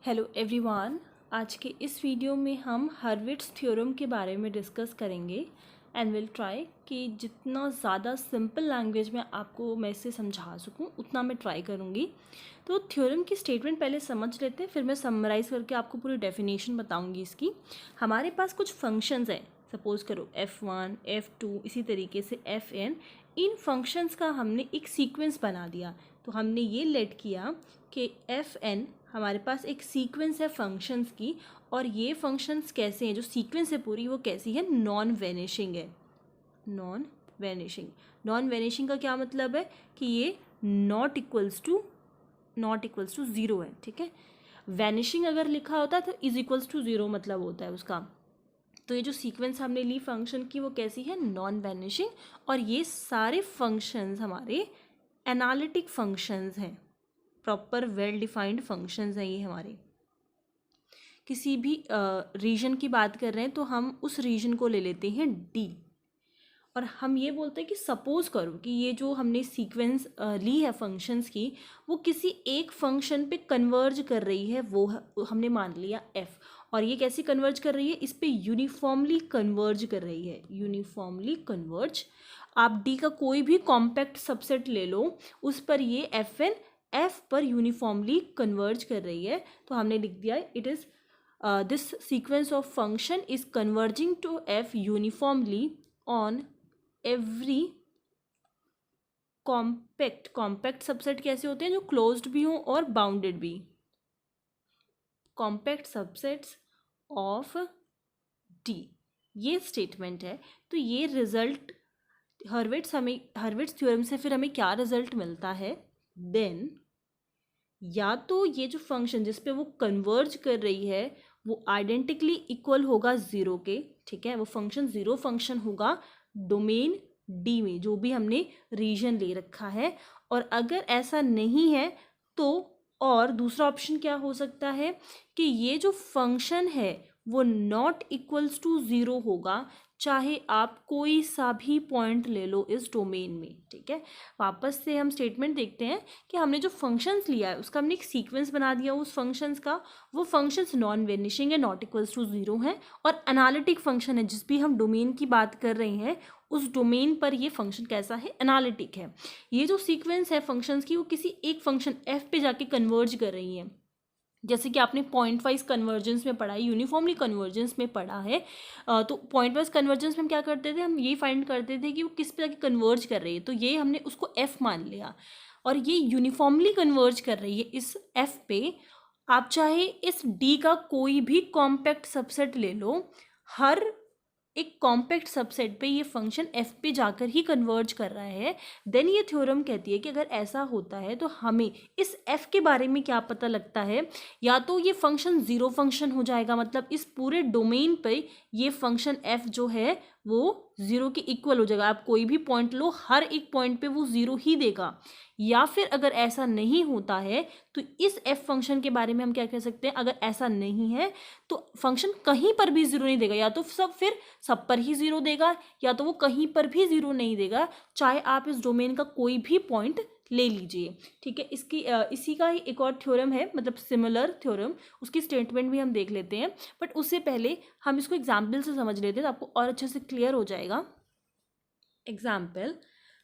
Hello everyone. आज के इस वीडियो में हम हर्विट्ज़ थ्योरम के बारे में डिस्कस करेंगे एंड विल ट्राई कि जितना ज़्यादा सिंपल लैंग्वेज में आपको मैं इसे समझा सकूं उतना मैं ट्राई करूंगी। तो थ्योरम की स्टेटमेंट पहले समझ लेते हैं, फिर मैं समराइज़ करके आपको पूरी डेफिनेशन बताऊंगी इसकी। हमारे पास कुछ फंक्शंस हैं, सपोज़ करो f1, f2, इसी तरीके से fn। इन फंक्शंस का हमने एक सीक्वेंस बना दिया। तो हमने ये लेट किया कि fn हमारे पास एक सीक्वेंस है फंक्शंस की, और ये फंक्शंस कैसे हैं, जो सीक्वेंस है पूरी वो कैसी है, नॉन वैनिशिंग है। नॉन वैनिशिंग का क्या मतलब है कि ये नॉट इक्वल्स टू ज़ीरो है। ठीक है, वैनिशिंग अगर लिखा होता है तो इज इक्वल्स टू ज़ीरो मतलब होता है उसका। तो ये जो सीक्वेंस हमने ली फंक्शन की वो कैसी है, नॉन वैनिशिंग। और ये सारे फंक्शंस हमारे एनालिटिक फंक्शंस हैं, प्रॉपर वेल डिफाइंड फंक्शंस हैं ये हमारे। किसी भी रीजन की बात कर रहे हैं तो हम उस रीजन को ले लेते हैं डी, और हम ये बोलते हैं कि सपोज करो कि ये जो हमने सीक्वेंस ली है फंक्शंस की वो किसी एक फंक्शन पे कन्वर्ज कर रही है, वो हमने मान लिया एफ। और ये कैसे कन्वर्ज कर रही है, इस पे यूनिफॉर्मली कन्वर्ज कर रही है, यूनिफॉर्मली कन्वर्ज। आप डी का कोई भी कॉम्पैक्ट सबसेट ले लो, उस पर ये एफ पर यूनिफॉर्मली कन्वर्ज कर रही है। तो हमने लिख दिया it is this sequence of function is converging to F uniformly on every compact subset कैसे होते हैं, जो क्लोज्ड भी हों और बाउंडेड भी। कॉम्पैक्ट सबसेट्स ऑफ डी, ये स्टेटमेंट है। तो ये रिजल्ट हर्विट्ज़ थ्योरम से फिर हमें क्या रिजल्ट मिलता है, देन या तो ये जो फंक्शन जिस पे वो कन्वर्ज कर रही है वो आइडेंटिकली इक्वल होगा ज़ीरो के। ठीक है, वो फंक्शन ज़ीरो फंक्शन होगा डोमेन डी में, जो भी हमने रीजन ले रखा है। और अगर ऐसा नहीं है तो और दूसरा ऑप्शन क्या हो सकता है कि ये जो फंक्शन है वो नॉट इक्वल्स टू ज़ीरो होगा, चाहे आप कोई सा भी पॉइंट ले लो इस डोमेन में। ठीक है, वापस से हम स्टेटमेंट देखते हैं कि हमने जो फंक्शंस लिया है उसका हमने एक सीक्वेंस बना दिया उस फंक्शंस का। वो फंक्शंस नॉन वेनिशिंग है, नॉट इक्वल्स टू ज़ीरो है, और एनालिटिक फंक्शन है। जिस भी हम डोमेन की बात कर रहे हैं उस डोमेन पर ये फंक्शन कैसा है, एनालिटिक है। ये जो सीक्वेंस है फंक्शंस की वो किसी एक फंक्शन एफ पे जाके कन्वर्ज कर रही है, जैसे कि आपने पॉइंट वाइज कन्वर्जेंस में पढ़ा है, यूनिफॉर्मली कन्वर्जेंस में पढ़ा है। तो पॉइंट वाइज कन्वर्जेंस में हम क्या करते थे, हम ये फाइंड करते थे कि वो किस पे जाके कन्वर्ज कर रही है। तो ये हमने उसको एफ मान लिया, और ये यूनिफॉर्मली कन्वर्ज कर रही है इस एफ पे। आप चाहे इस डी का कोई भी कॉम्पैक्ट सबसेट ले लो, हर एक कॉम्पैक्ट सबसेट पे ये फंक्शन एफ पे जाकर ही कन्वर्ज कर रहा है। देन ये थ्योरम कहती है कि अगर ऐसा होता है तो हमें इस एफ के बारे में क्या पता लगता है, या तो ये फंक्शन ज़ीरो फंक्शन हो जाएगा, मतलब इस पूरे डोमेन पे ये फंक्शन एफ जो है वो ज़ीरो के इक्वल हो जाएगा। आप कोई भी पॉइंट लो, हर एक पॉइंट पे वो ज़ीरो ही देगा। या फिर अगर ऐसा नहीं होता है तो इस एफ फंक्शन के बारे में हम क्या कह सकते हैं, अगर ऐसा नहीं है तो फंक्शन कहीं पर भी ज़ीरो नहीं देगा, या तो सब पर ही ज़ीरो देगा, या तो वो कहीं पर भी ज़ीरो नहीं देगा, चाहे आप इस डोमेन का कोई भी पॉइंट ले लीजिए। ठीक है, इसी का ही एक और थ्योरम है, मतलब सिमिलर थ्योरम, उसकी स्टेटमेंट भी हम देख लेते हैं। बट उससे पहले हम इसको एग्जाम्पल से समझ लेते हैं, तो आपको और अच्छे से क्लियर हो जाएगा। एग्जाम्पल,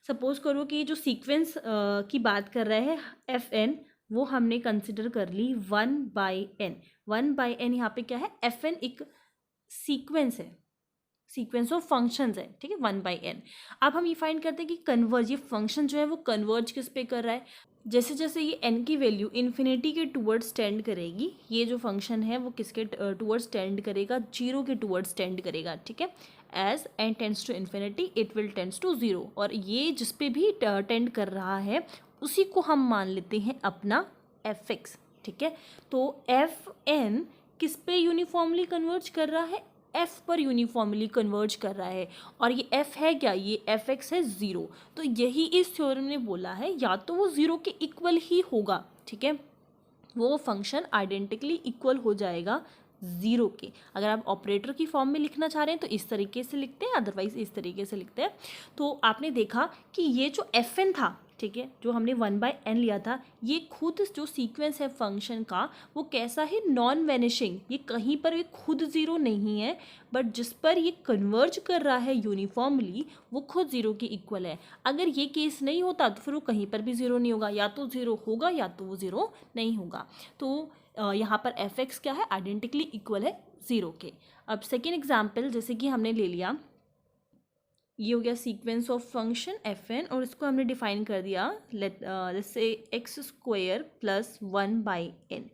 सपोज करो कि जो सीक्वेंस की बात कर रहा है एफ एन, वो हमने कंसिडर कर ली 1/n। 1/n यहाँ पे क्या है, एफ एन एक सीक्वेंस है, सीक्वेंस ऑफ फंक्शंस है। ठीक है, 1/n। अब हम ये फाइंड करते हैं कि कन्वर्ज, ये फंक्शन जो है वो कन्वर्ज किस पे कर रहा है। जैसे जैसे ये n की वैल्यू इन्फिनिटी के टूवर्ड्स टेंड करेगी, ये जो फंक्शन है वो किसके टूवर्ड्स टेंड करेगा, जीरो के टूवर्ड्स टेंड करेगा। ठीक है, as n tends to infinity it will tends to zero, और ये जिस पे भी टेंड कर रहा है उसी को हम मान लेते हैं अपना एफ एक्स। ठीक है, तो एफ एन किस पे यूनिफॉर्मली कन्वर्ज कर रहा है, एफ पर यूनिफॉर्मली कन्वर्ज कर रहा है। और ये एफ है क्या, ये एफ एक्स है ज़ीरो। तो यही इस थ्योरम ने बोला है, या तो वो ज़ीरो के इक्वल ही होगा। ठीक है, वो फंक्शन आइडेंटिकली इक्वल हो जाएगा ज़ीरो के। अगर आप ऑपरेटर की फॉर्म में लिखना चाह रहे हैं तो इस तरीके से लिखते हैं, अदरवाइज इस तरीके से लिखते हैं। तो आपने देखा कि ये जो एफ एन था, ठीक है, जो हमने 1/n लिया था, ये खुद जो सीक्वेंस है फंक्शन का वो कैसा है, नॉन वैनिशिंग, ये कहीं पर ये खुद ज़ीरो नहीं है, बट जिस पर ये कन्वर्ज कर रहा है यूनिफॉर्मली वो खुद ज़ीरो के इक्वल है। अगर ये केस नहीं होता तो फिर वो कहीं पर भी ज़ीरो नहीं होगा, या तो ज़ीरो होगा या तो वो ज़ीरो नहीं होगा। तो यहाँ पर एफ एक्स क्या है, आइडेंटिकली इक्वल है ज़ीरो के। अब सेकेंड एग्जाम्पल जैसे कि हमने ले लिया, ये हो गया sequence of function F N, और इसको हमने डिफाइन कर दिया जैसे X square plus 1/n।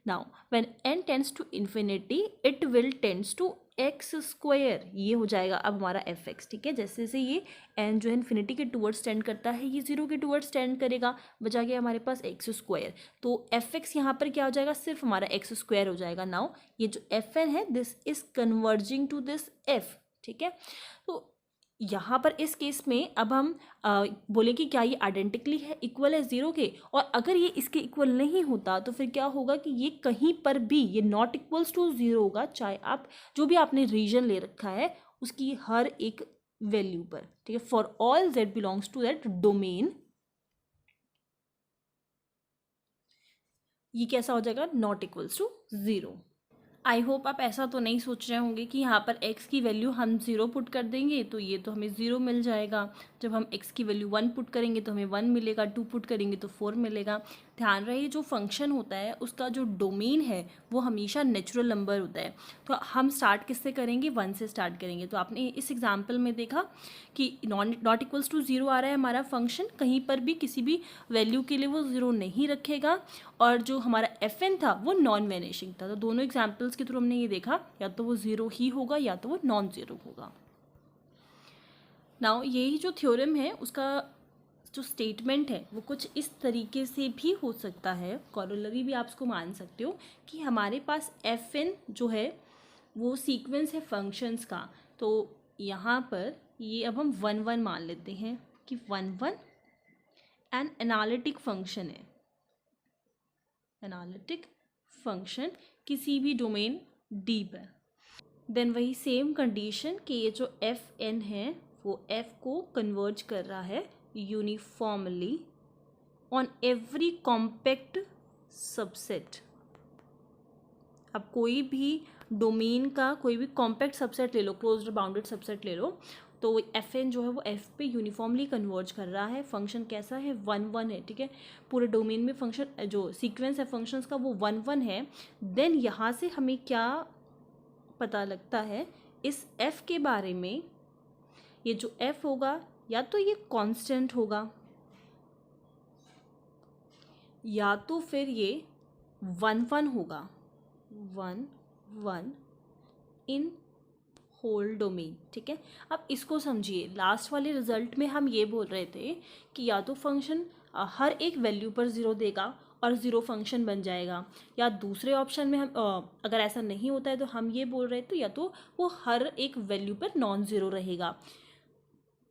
Now when n tends to infinity it will tends to X square, ये हो जाएगा अब हमारा एफ एक्स। ठीक है, जैसे जैसे ये n जो है इन्फिनिटी के टूवर्ड्स टेंड करता है, ये जीरो के टूवर्ड्स टेंड करेगा, बचा गया हमारे पास एक्स स्क्वायर। तो एफ एक्स यहाँ पर क्या हो जाएगा, सिर्फ हमारा एक्स स्क्वायर हो जाएगा। नाउ ये जो एफ एन है this is converging to this F. ठीक है, तो यहाँ पर इस केस में अब हम बोले कि क्या ये आइडेंटिकली है, इक्वल है ज़ीरो के, और अगर ये इसके इक्वल नहीं होता तो फिर क्या होगा कि ये कहीं पर भी ये नॉट इक्वल्स टू ज़ीरो होगा, चाहे आप जो भी आपने रीजन ले रखा है उसकी हर एक वैल्यू पर। ठीक है, for all z belongs to that domain, ये कैसा हो जाएगा, not equals to zero. I hope आप ऐसा तो नहीं सोच रहे होंगे कि यहाँ पर x की वैल्यू हम 0 पुट कर देंगे तो ये तो हमें 0 मिल जाएगा, जब हम x की वैल्यू 1 पुट करेंगे तो हमें 1 मिलेगा, 2 पुट करेंगे तो 4 मिलेगा। ध्यान रहे जो फंक्शन होता है उसका जो डोमेन है वो हमेशा नेचुरल नंबर होता है। तो हम स्टार्ट किससे करेंगे, 1 से स्टार्ट करेंगे। तो आपने इस एग्जाम्पल में देखा कि नॉट इक्वल्स टू 0 आ रहा है हमारा फंक्शन, कहीं पर भी किसी भी वैल्यू के लिए वो 0 नहीं रखेगा, और जो हमारा एफ एन था वो नॉन वैनिशिंग था। तो दोनों एग्जाम्पल्स के थ्रू हमने ये देखा या तो वो 0 ही होगा या तो वो नॉन ज़ीरो होगा। नाउ यही जो थ्योरम है उसका जो स्टेटमेंट है वो कुछ इस तरीके से भी हो सकता है, कॉरोलरी भी आप उसको मान सकते हो, कि हमारे पास एफ एन जो है वो सीक्वेंस है फंक्शंस का। तो यहाँ पर ये अब हम 1 1 मान लेते हैं कि 1 1 एन एनालिटिक फंक्शन है, एनालिटिक फंक्शन किसी भी डोमेन डी पर। देन वही सेम कंडीशन कि ये जो एफ एन है वो एफ को कन्वर्ज कर रहा है uniformly on every compact subset. अब कोई भी डोमेन का कोई भी कॉम्पैक्ट सबसेट ले लो, क्लोज्ड बाउंडेड सबसेट ले लो, तो एफ एन जो है वो एफ पे यूनिफॉर्मली कन्वर्ज कर रहा है। फंक्शन कैसा है, 1 1 है। ठीक है, पूरे डोमेन में फंक्शन जो सीक्वेंस है फंक्शंस का वो 1 1 है। देन यहाँ से हमें क्या पता लगता है इस एफ के बारे में, ये जो एफ होगा या तो ये कांस्टेंट होगा या तो फिर ये 1 1 होगा, 1 1 इन होल डोमेन। ठीक है, अब इसको समझिए, लास्ट वाले रिजल्ट में हम ये बोल रहे थे कि या तो फंक्शन हर एक वैल्यू पर 0 देगा और 0 फंक्शन बन जाएगा, या दूसरे ऑप्शन में हम अगर ऐसा नहीं होता है तो हम ये बोल रहे थे या तो वो हर एक वैल्यू पर नॉन ज़ीरो रहेगा।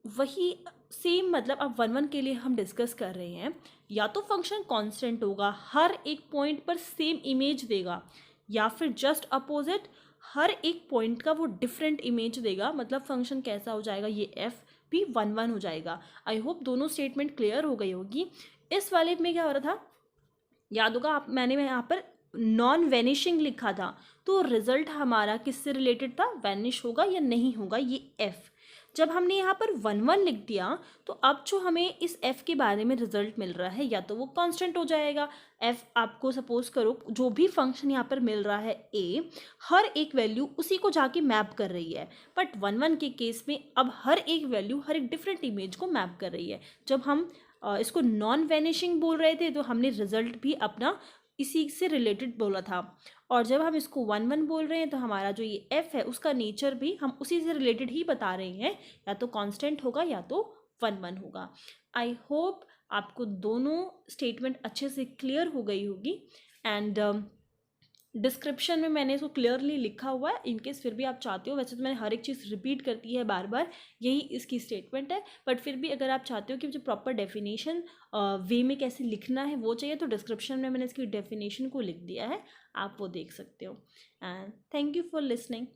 वही सेम मतलब अब 1 1 के लिए हम डिस्कस कर रहे हैं, या तो फंक्शन कांस्टेंट होगा, हर एक पॉइंट पर सेम इमेज देगा, या फिर जस्ट अपोजिट हर एक पॉइंट का वो डिफरेंट इमेज देगा। मतलब फंक्शन कैसा हो जाएगा, ये एफ भी 1 1 हो जाएगा। आई होप दोनों स्टेटमेंट क्लियर हो गई होगी। इस वाले में क्या हो रहा था, याद होगा आप, मैंने यहाँ पर नॉन वैनिशिंग लिखा था, तो रिजल्ट हमारा किससे रिलेटेड था, वैनिश होगा या नहीं होगा ये एफ। जब हमने यहाँ पर 1 1 लिख दिया तो अब जो हमें इस f के बारे में रिजल्ट मिल रहा है या तो वो कांस्टेंट हो जाएगा। f आपको सपोज करो जो भी फंक्शन यहाँ पर मिल रहा है a, हर एक वैल्यू उसी को जाके मैप कर रही है, बट 1 1 के केस में अब हर एक वैल्यू हर एक डिफरेंट इमेज को मैप कर रही है। जब हम इसको नॉन वैनिशिंग बोल रहे थे तो हमने रिजल्ट भी अपना इसी से रिलेटेड बोला था, और जब हम इसको 1 1 बोल रहे हैं तो हमारा जो ये f है उसका नेचर भी हम उसी से रिलेटेड ही बता रहे हैं, या तो कांस्टेंट होगा या तो 1 1 होगा। आई होप आपको दोनों स्टेटमेंट अच्छे से क्लियर हो गई होगी, एंड डिस्क्रिप्शन में मैंने इसको क्लियरली लिखा हुआ है, इनकेस फिर भी आप चाहते हो, वैसे तो मैंने हर एक चीज़ रिपीट करती है बार बार, यही इसकी स्टेटमेंट है, बट फिर भी अगर आप चाहते हो कि मुझे प्रॉपर डेफिनेशन वे में कैसे लिखना है वो चाहिए तो डिस्क्रिप्शन में मैंने इसकी डेफिनेशन को लिख दिया है, आप वो देख सकते हो। And thank you for listening.